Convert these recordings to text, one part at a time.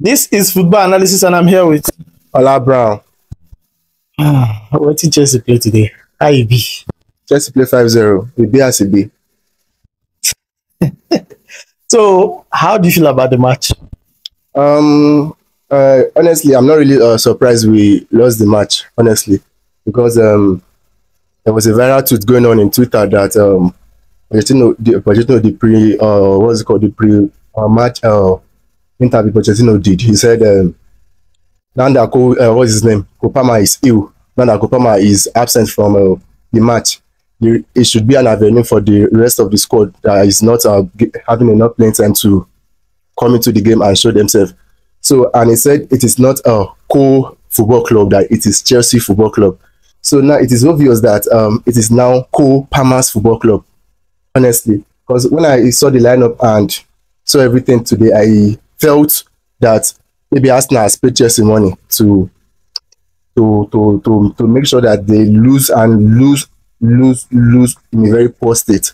This is football analysis, and I'm here with Ola Brown. what did Chelsea play today? How you be? Chelsea play 5-0. We beat as it be. So, how do you feel about the match? Honestly, I'm not really surprised we lost the match, honestly, because there was a viral tweet going on in Twitter that Pochettino the pre what's it called, the pre match interview Pochettino did. He said now that what's his name, Kopama is ill. Now that Kopama is absent from the match, it should be an avenue for the rest of the squad that is not having enough playing time to come into the game and show themselves. So, and he said it is not a co-football club, that it is Chelsea Football Club. So now it is obvious that it is now co-Palmer's Football Club, honestly. Because when I saw the lineup and saw everything today, I felt that maybe Arsenal has paid Chelsea money to make sure that they lose in a very poor state.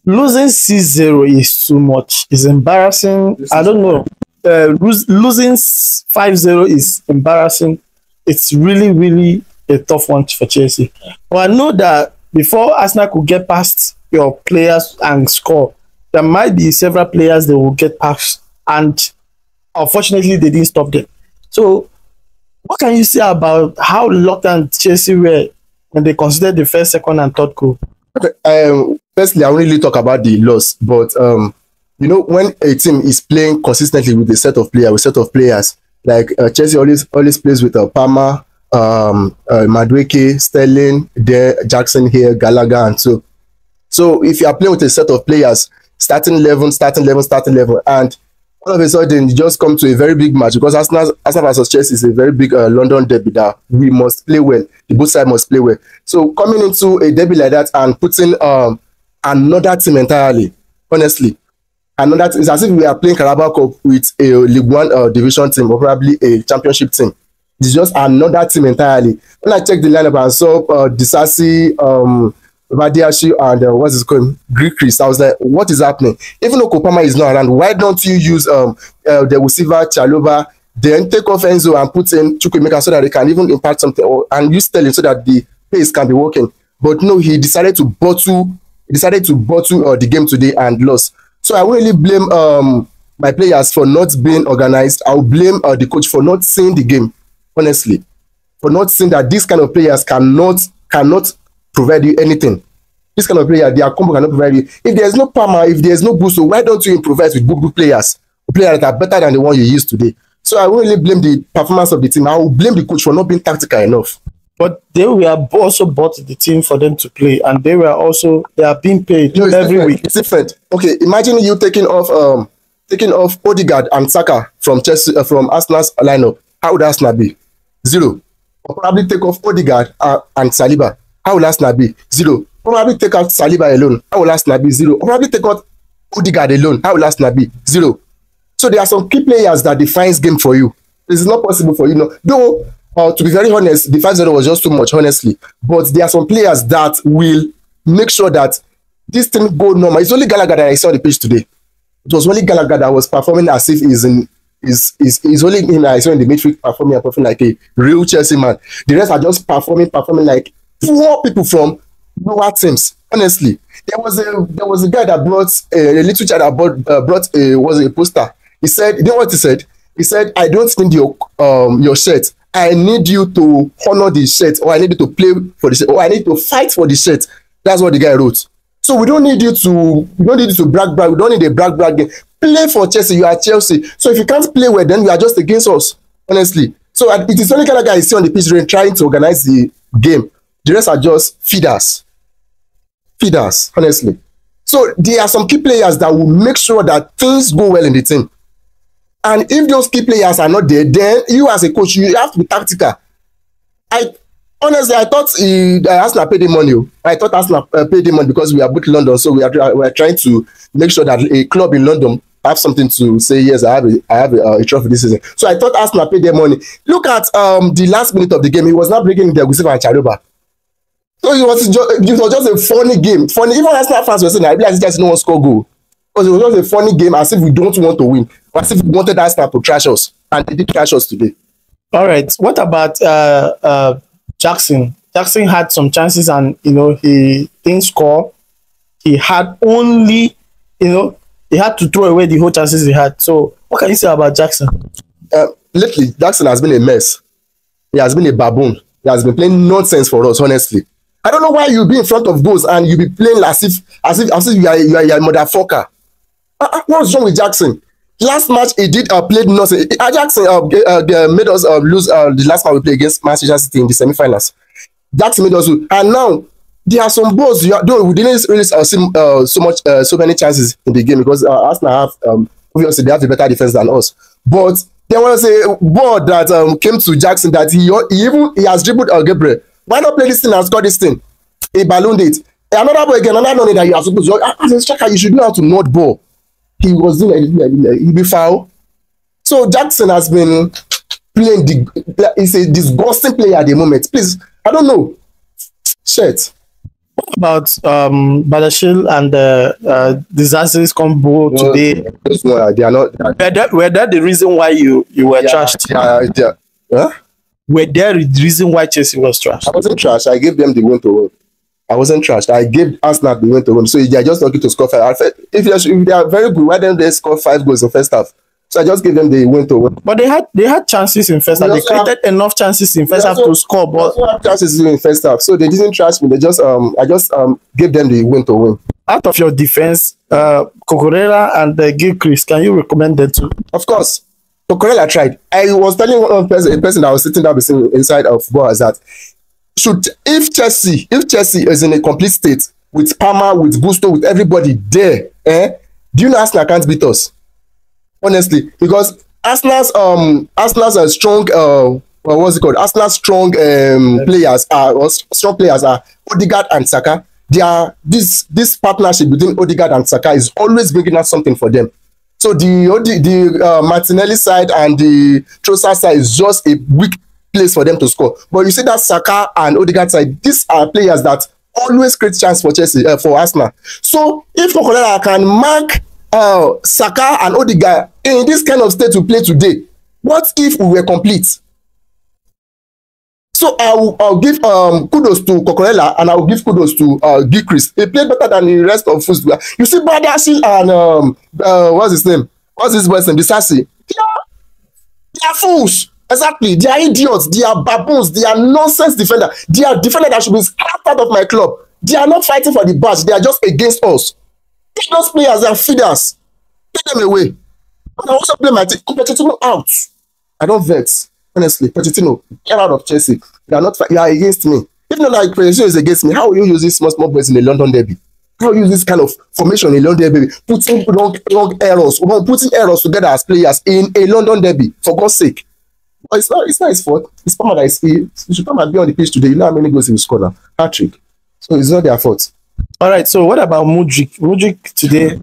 Losing 6-0 is too much. It's embarrassing. I don't know. Losing 5-0 is embarrassing. It's really, really a tough one for Chelsea. But I know that before Arsenal could get past your players and score, there might be several players that will get past, and unfortunately, they didn't stop them. So, what can you say about how reluctant Chelsea were when they considered the first, second, and third goal? Okay, firstly, I won't really talk about the loss, but you know, when a team is playing consistently with a set of players, like Chelsea always plays with Palmer, Madueke, Sterling, Jackson here, Gallagher, and so if you are playing with a set of players, starting 11, and all of a sudden you just come to a very big match, because Arsenal versus Chelsea is a very big London derby that we must play well. The both sides must play well. So coming into a derby like that and putting another team entirely, honestly, it's as if we are playing Carabao Cup with a League One division team, or probably a championship team. It's just another team entirely. When I checked the lineup and saw Disasi, Vadiashi, and what's his called, Chris, I was like, what is happening? Even though Kopama is not around, why don't you use the Wusiva, Chalova, then take off Enzo and put in Chukwemeka so that they can even impact something, and use Sterling so that the pace can be working? But no, he decided to bottle the game today and lost. So I won't really blame my players for not being organized. I'll blame the coach for not seeing the game, honestly, for not seeing that these kind of players cannot provide you anything. This kind of player, their combo cannot provide you. If there's no Palmer, if there's no Busso, why don't you improvise with good players that are better than the one you used today? So I won't really blame the performance of the team. I will blame the coach for not being tactical enough. But they were also bought the team for them to play, and they are being paid every week. It's different. Okay, imagine you taking off Odegaard and Saka from Chelsea, from Arsenal's lineup. How would Arsenal be? 0. Or probably take off Odegaard and Saliba. How will Arsenal be? 0. Probably take out Saliba alone. How will Arsenal be? 0. Or probably take out Odegaard alone. How will Arsenal be? 0. So there are some key players that defines game for you. This is not possible for you. Though, to be very honest, the 5-0 was just too much, honestly. But there are some players that will make sure that this thing go normal. It's only Gallagher that I saw on the pitch today. It was only Gallagher that was performing as if he's only him that I saw in the midfield performing like a real Chelsea man. The rest are just performing like poor people from lower teams. Honestly, there was a guy that brought a little child that brought a poster. He said, you know what he said? He said, I don't need your shirt. I need you to honor the shirt, or I need you to play for the shirt, or I need to fight for the shirt. That's what the guy wrote. So we don't need you to brag. We don't need a brag game. Play for Chelsea. You are Chelsea. So if you can't play well, then you are just against us. Honestly. So it is only kind of guy see on the pitch trying to organize the game. The rest are just feeders. Honestly. So there are some key players that will make sure that things go well in the team. And if those key players are not there, then you as a coach, you have to be tactical. Honestly, I thought Arsenal paid the money. I thought Arsenal paid the money because we are both London, so we are trying to make sure that a club in London have something to say. Yes, I have a trophy this season. So I thought Arsenal paid their money. Look at the last minute of the game. He was not bringing the Gusiva and Chaluba. So it was just a funny game. Funny, even Arsenal fans were saying, I realize just no one score goal. Because it was just a funny game, as if we don't want to win. As if we wanted Arsenal to trash us. and they did catch us today. All right. What about Jackson? Jackson had some chances, and he didn't score. He had only, he had to throw away the whole chances he had. So, what can you say about Jackson? Lately, Jackson has been a mess. He has been a baboon. He has been playing nonsense for us, honestly. I don't know why you be in front of goals and you be playing as if you are a motherfucker. What's wrong with Jackson? Last match he did played nonsense. Jackson made us lose the last match we played against Manchester City in the semi-finals. Jackson made us lose, and now there are some balls. Though we didn't really see so many chances in the game because Arsenal have obviously they have a better defense than us. But there was a ball that came to Jackson that he has dribbled Gabriel. Why not play this thing and score this thing? He ballooned it. Another ball again, another non that you are supposed to. As a striker, you should know how to nod ball. He was doing he be foul. So Jackson has been playing he's a disgusting player at the moment. Please, I don't know. Shit. What about Badashil and Disasters combo today? They are not. Were that the reason why you were trashed? Yeah. Huh? Were there the reason why Chelsea was trashed? I wasn't trashed. I gave them the win to win. I wasn't trashed. I gave Arsenal the win to win. So they are just lucky to score 5. If they are very good, why don't they score 5 goals in first half? So I just gave them the win to win. But they had chances in first half. They created enough chances in first half to score. But they had chances in first half. So they didn't trash me. They just I just gave them the win to win. Out of your defense, Cucurella and Gilchrist, can you recommend them too? Of course. Cucurella tried. I was telling a person that was sitting down inside of football that if Chelsea is in a complete state with Palmer, with Gusto, with everybody there, do you know Arsenal can't beat us? Honestly, because Arsenal's strong what's it called? Arsenal's strong players are Odegaard and Saka. This partnership between Odegaard and Saka is always bringing out something for them. So the Martinelli side and the Trossard side is just a weak place for them to score. But you see that Saka and Odegaard side, these are players that always create chance for Chelsea, for Arsenal. So if Cucurella can mark Saka and Odegaard in this kind of state to play today, what if we were complete? So I'll give kudos to Cucurella and I'll give kudos to Gilchrist. He played better than the rest of football. You see Badashi and what's his name? What's his boy's name? Disasi. They are fools. Exactly. They are idiots. They are baboons. They are nonsense defenders. They are defenders that should be scrapped out of my club. They are not fighting for the badge. They are just against us. Take those players, they are feeders. Take them away. And I also play my team. Pochettino out. I don't vex. Honestly, Pochettino, get out of Chelsea. You are against me. If not like Pochettino is against me, how will you use these small boys in the London derby? How will you use this kind of formation in London derby? Putting wrong errors, putting errors together as players in a London derby, for God's sake. But it's not his fault. It's Palmer that is ill. You should come and be on the pitch today. You know how many goals he will score now? Hat-trick. So it's not their fault. All right, so what about Mudryk? Mudryk today,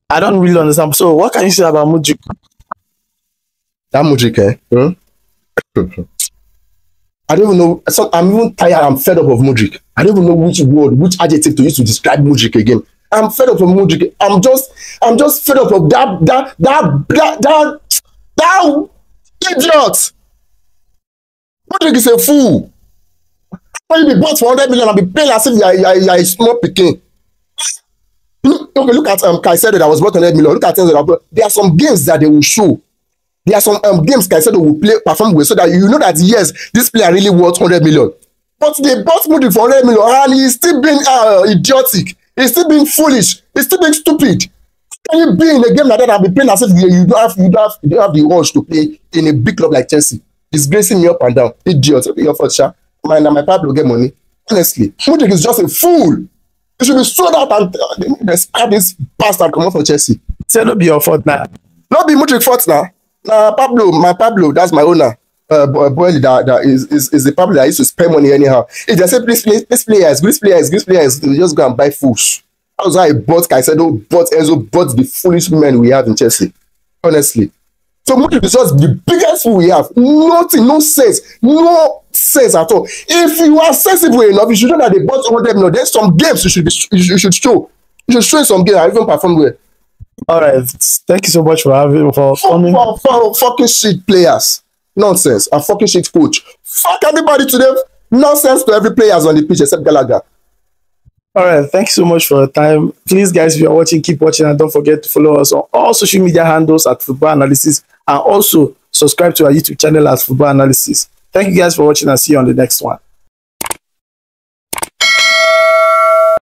I don't really understand. So what can you say about Mudryk? That Mudryk, I don't even know. I'm even tired. I'm fed up of Mudryk. I don't even know which adjective to use to describe Mudryk again. I'm fed up of Mudryk. I'm just fed up of that idiot. Mudryk is a fool. When you be bought for 100 million and be paying as if you are a small pikin. Okay, look at Caicedo that was bought 100 million. Look at things that are brought. There are some games that they will show. There are some games Caicedo will perform with so that you know that yes, this player really worth 100 million. But they bought Mudryk for 100 million and he's still being idiotic. He's still being foolish. He's still being stupid. Can you be in a game like that and be playing as if you don't have the urge to play in a big club like Chelsea? Disgracing me up and down. Idiot. Okay, your fault, Sha. My Pablo get money. Honestly, Mudryk is just a fool. He should be sold out and have this bastard come out for Chelsea. Say no be your fault now. Not be Mudryk fault now. My Pablo, that's my owner. Boy, that is the Pablo that used to spend money anyhow. If they say this players, they just go and buy fools. That was why I bought Caicedo, bought Enzo, bought the foolish men we have in Chelsea. Honestly. So Mudryk is just the biggest fool we have. Nothing, no sense at all. If you are sensible enough, you should know that they bought 100 million. There's some games you should show. You should show some games and even perform well. All right. Thank you so much for coming. Fucking shit players. Nonsense. A fucking shit coach. Fuck everybody today. Nonsense to every players on the pitch except Gallagher. All right. Thank you so much for your time. Please, guys, if you're watching, keep watching and don't forget to follow us on all social media handles at Football Analysis and also subscribe to our YouTube channel at Football Analysis. Thank you guys for watching and see you on the next one.